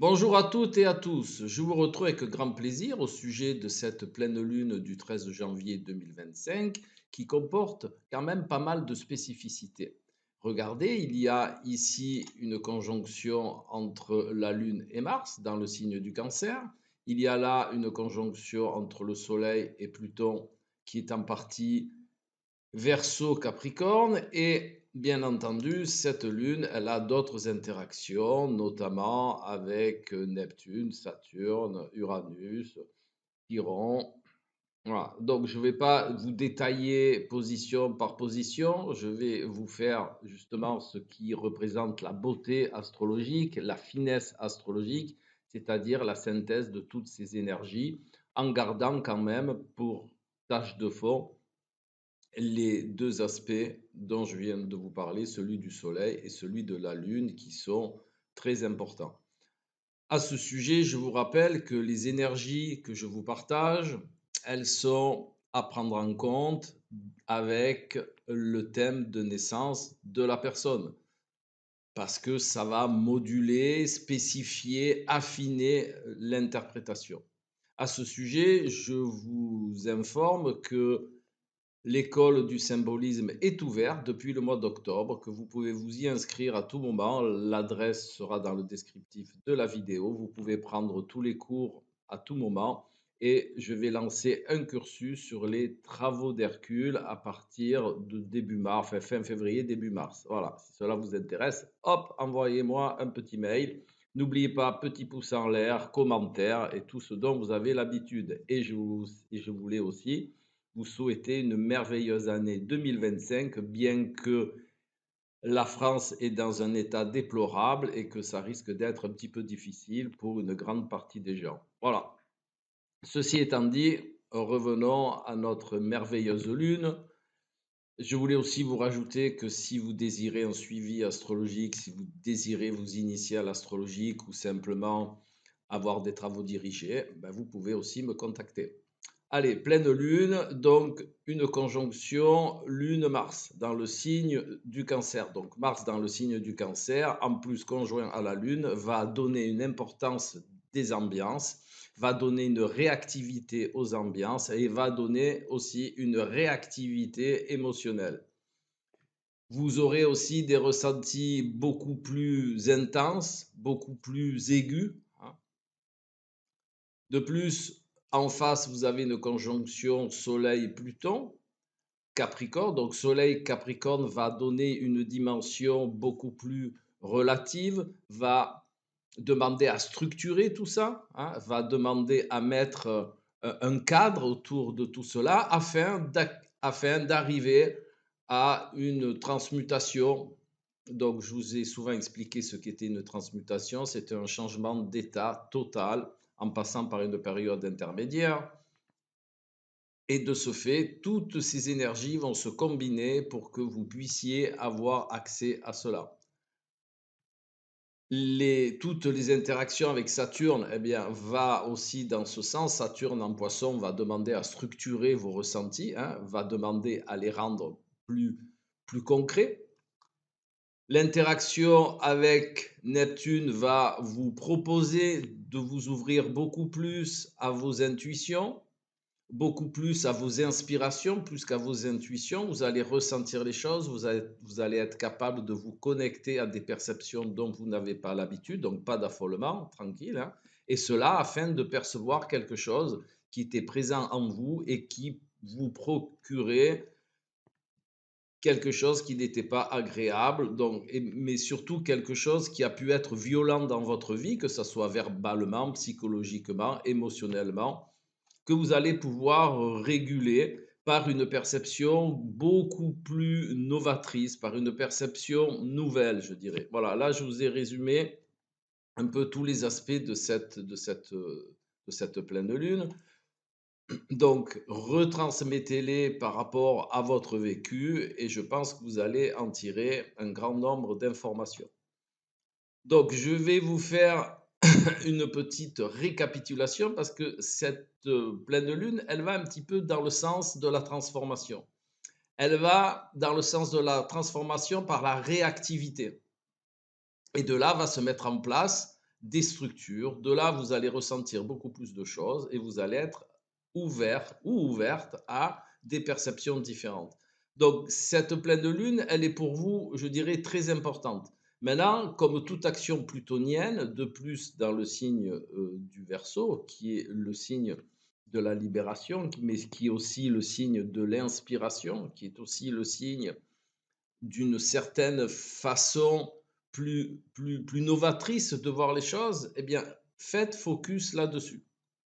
Bonjour à toutes et à tous. Je vous retrouve avec grand plaisir au sujet de cette pleine lune du 13 janvier 2025 qui comporte quand même pas mal de spécificités. Regardez, il y a ici une conjonction entre la lune et Mars dans le signe du Cancer. Il y a là une conjonction entre le Soleil et Pluton qui est en partie Verseau, Capricorne et bien entendu, cette lune, elle a d'autres interactions, notamment avec Neptune, Saturne, Uranus, Chiron. Voilà. Donc, je ne vais pas vous détailler position par position. Je vais vous faire justement ce qui représente la beauté astrologique, la finesse astrologique, c'est-à-dire la synthèse de toutes ces énergies, en gardant quand même pour tâche de fond les deux aspects dont je viens de vous parler, celui du Soleil et celui de la Lune, qui sont très importants. À ce sujet, je vous rappelle que les énergies que je vous partage, elles sont à prendre en compte avec le thème de naissance de la personne, parce que ça va moduler, spécifier, affiner l'interprétation. À ce sujet, je vous informe que l'école du symbolisme est ouverte depuis le mois d'octobre, que vous pouvez vous y inscrire à tout moment. L'adresse sera dans le descriptif de la vidéo. Vous pouvez prendre tous les cours à tout moment. Et je vais lancer un cursus sur les travaux d'Hercule à partir de début mars, enfin fin février, début mars. Voilà, si cela vous intéresse, hop, envoyez-moi un petit mail. N'oubliez pas, petit pouce en l'air, commentaire et tout ce dont vous avez l'habitude. Je voulais aussi vous souhaiter une merveilleuse année 2025, bien que la France est dans un état déplorable et que ça risque d'être un petit peu difficile pour une grande partie des gens. Voilà. Ceci étant dit, revenons à notre merveilleuse lune. Je voulais aussi vous rajouter que si vous désirez un suivi astrologique, si vous désirez vous initier à l'astrologie ou simplement avoir des travaux dirigés, ben vous pouvez aussi me contacter. Allez, pleine lune, donc une conjonction lune-Mars dans le signe du Cancer. Donc Mars dans le signe du Cancer, en plus conjoint à la lune, va donner une importance des ambiances, va donner une réactivité aux ambiances et va donner aussi une réactivité émotionnelle. Vous aurez aussi des ressentis beaucoup plus intenses, beaucoup plus aigus, hein. De plus, en face, vous avez une conjonction Soleil-Pluton, Capricorne. Donc, Soleil-Capricorne va donner une dimension beaucoup plus relative, va demander à structurer tout ça, hein, va demander à mettre un cadre autour de tout cela afin d'arriver à une transmutation. Donc, je vous ai souvent expliqué ce qu'était une transmutation. C'était un changement d'état total en passant par une période intermédiaire. Et de ce fait, toutes ces énergies vont se combiner pour que vous puissiez avoir accès à cela. Toutes les interactions avec Saturne, eh bien, va aussi dans ce sens. Saturne en poisson va demander à structurer vos ressentis, hein, va demander à les rendre plus concrets. L'interaction avec Neptune va vous proposer de vous ouvrir beaucoup plus à vos intuitions, beaucoup plus à vos inspirations, plus qu'à vos intuitions. Vous allez ressentir les choses, vous allez être capable de vous connecter à des perceptions dont vous n'avez pas l'habitude, donc pas d'affolement, tranquille, hein. Et cela afin de percevoir quelque chose qui était présent en vous et qui vous procurait quelque chose qui n'était pas agréable, donc, mais surtout quelque chose qui a pu être violent dans votre vie, que ce soit verbalement, psychologiquement, émotionnellement, que vous allez pouvoir réguler par une perception beaucoup plus novatrice, par une perception nouvelle, je dirais. Voilà, là, je vous ai résumé un peu tous les aspects de cette pleine lune. Donc, retransmettez-les par rapport à votre vécu et je pense que vous allez en tirer un grand nombre d'informations. Donc, je vais vous faire une petite récapitulation parce que cette pleine lune, elle va un petit peu dans le sens de la transformation. Elle va dans le sens de la transformation par la réactivité. Et de là va se mettre en place des structures. De là, vous allez ressentir beaucoup plus de choses et vous allez être ouvert ou ouverte à des perceptions différentes. Donc, cette pleine lune, elle est pour vous, je dirais, très importante. Maintenant, comme toute action plutonienne, de plus dans le signe du Verseau, qui est le signe de la libération, mais qui est aussi le signe de l'inspiration, qui est aussi le signe d'une certaine façon plus novatrice de voir les choses, eh bien, faites focus là-dessus.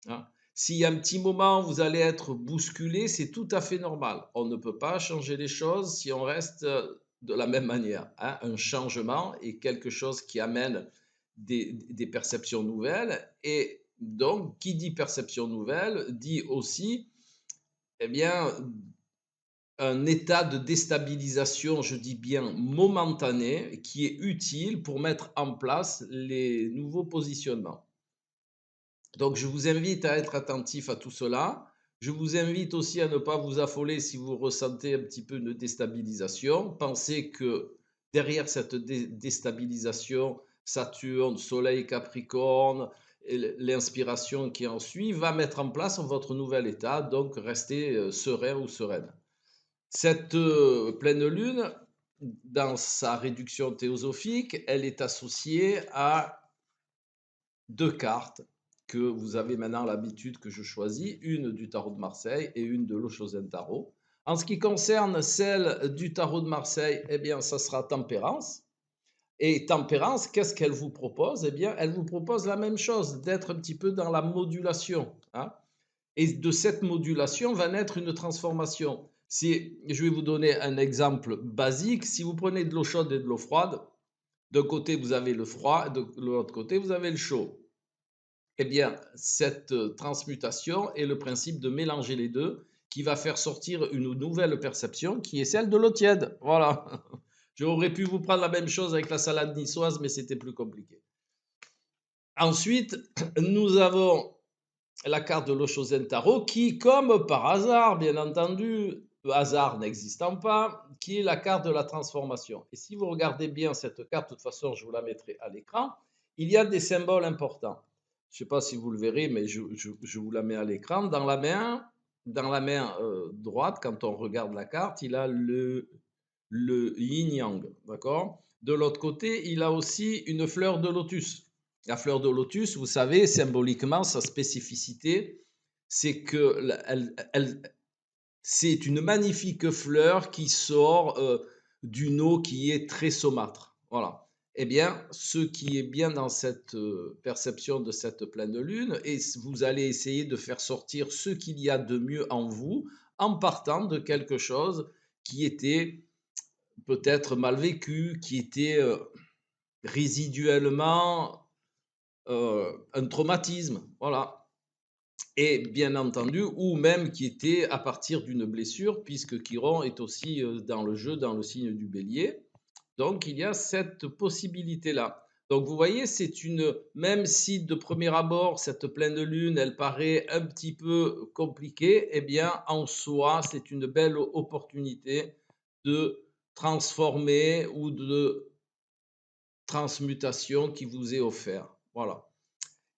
Hein. S'il y a un petit moment, vous allez être bousculé, c'est tout à fait normal. On ne peut pas changer les choses si on reste de la même manière. Hein. Un changement est quelque chose qui amène des perceptions nouvelles. Et donc, qui dit perception nouvelle, dit aussi, eh bien, un état de déstabilisation, je dis bien momentané, qui est utile pour mettre en place les nouveaux positionnements. Donc, je vous invite à être attentif à tout cela. Je vous invite aussi à ne pas vous affoler si vous ressentez un petit peu de déstabilisation. Pensez que derrière cette déstabilisation, Saturne, Soleil, Capricorne, l'inspiration qui en suit va mettre en place votre nouvel état. Donc, restez serein ou sereine. Cette pleine lune, dans sa réduction théosophique, elle est associée à deux cartes que vous avez maintenant l'habitude que je choisis, une du tarot de Marseille et une de l'Oshozen Tarot. En ce qui concerne celle du tarot de Marseille, eh bien, ça sera Tempérance. Et Tempérance, qu'est-ce qu'elle vous propose? Eh bien, elle vous propose la même chose, d'être un petit peu dans la modulation. Hein. Et de cette modulation va naître une transformation. Si, je vais vous donner un exemple basique. Si vous prenez de l'eau chaude et de l'eau froide, d'un côté vous avez le froid, de l'autre côté vous avez le chaud. Eh bien, cette transmutation est le principe de mélanger les deux qui va faire sortir une nouvelle perception qui est celle de l'eau tiède. Voilà. J'aurais pu vous prendre la même chose avec la salade niçoise, mais c'était plus compliqué. Ensuite, nous avons la carte de l'Oshozen Tarot qui, comme par hasard, bien entendu, hasard n'existant pas, qui est la carte de la transformation. Et si vous regardez bien cette carte, de toute façon, je vous la mettrai à l'écran, il y a des symboles importants. Je ne sais pas si vous le verrez, mais je vous la mets à l'écran. Dans la main droite, quand on regarde la carte, il a le yin-yang, d'accord? De l'autre côté, il a aussi une fleur de lotus. La fleur de lotus, vous savez, symboliquement, sa spécificité, c'est que c'est une magnifique fleur qui sort d'une eau qui est très saumâtre. Voilà. Eh bien, ce qui est bien dans cette perception de cette pleine lune, et vous allez essayer de faire sortir ce qu'il y a de mieux en vous en partant de quelque chose qui était peut-être mal vécu, qui était résiduellement un traumatisme, voilà. Et bien entendu, ou même qui était à partir d'une blessure, puisque Chiron est aussi dans le jeu, dans le signe du bélier. Donc il y a cette possibilité-là. Donc vous voyez, c'est une, même si de premier abord, cette pleine lune, elle paraît un petit peu compliquée, eh bien en soi, c'est une belle opportunité de transformer ou de transmutation qui vous est offerte. Voilà.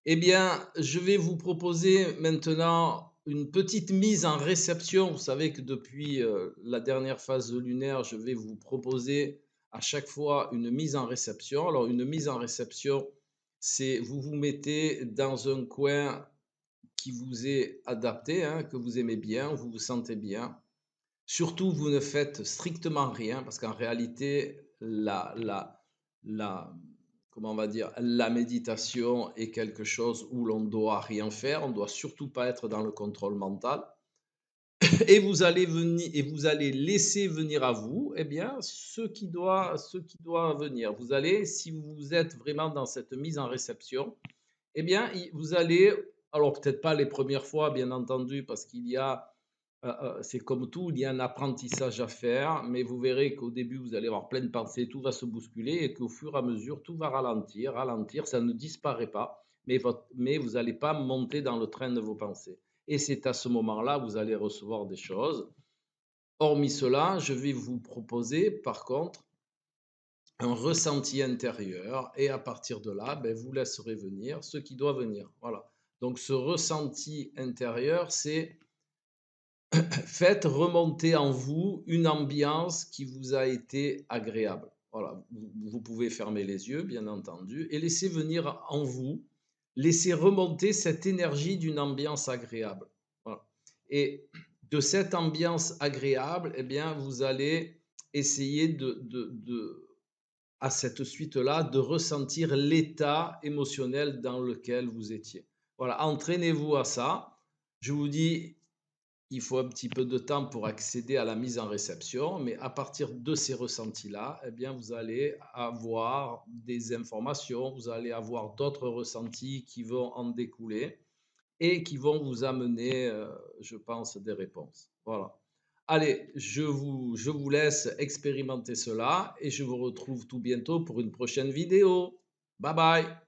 Eh bien, je vais vous proposer maintenant une petite mise en réception. Vous savez que depuis la dernière phase lunaire, je vais vous proposer à chaque fois une mise en réception. Alors, une mise en réception, c'est vous vous mettez dans un coin qui vous est adapté, hein, que vous aimez bien, vous vous sentez bien. Surtout, vous ne faites strictement rien parce qu'en réalité, la, comment on va dire, la méditation est quelque chose où l'on doit rien faire, on doit surtout pas être dans le contrôle mental. Et vous allez venir, et vous allez laisser venir à vous, eh bien, ce qui doit venir. Vous allez, si vous êtes vraiment dans cette mise en réception, eh bien, vous allez, alors peut-être pas les premières fois, bien entendu, parce qu'il y a c'est comme tout, il y a un apprentissage à faire, mais vous verrez qu'au début, vous allez avoir plein de pensées, tout va se bousculer et qu'au fur et à mesure, tout va ralentir, ralentir, ça ne disparaît pas, mais vous n'allez pas monter dans le train de vos pensées. Et c'est à ce moment-là que vous allez recevoir des choses. Hormis cela, je vais vous proposer, par contre, un ressenti intérieur et à partir de là, ben, vous laisserez venir ce qui doit venir. Voilà. Donc ce ressenti intérieur, c'est faites remonter en vous une ambiance qui vous a été agréable. Voilà, vous pouvez fermer les yeux, bien entendu, et laisser venir en vous, laisser remonter cette énergie d'une ambiance agréable. Voilà. Et de cette ambiance agréable, eh bien, vous allez essayer à cette suite-là, de ressentir l'état émotionnel dans lequel vous étiez. Voilà, entraînez-vous à ça. Je vous dis, il faut un petit peu de temps pour accéder à la mise en réception, mais à partir de ces ressentis-là, eh bien, vous allez avoir des informations, vous allez avoir d'autres ressentis qui vont en découler et qui vont vous amener, je pense, des réponses. Voilà. Allez, je vous laisse expérimenter cela et je vous retrouve tout bientôt pour une prochaine vidéo. Bye bye.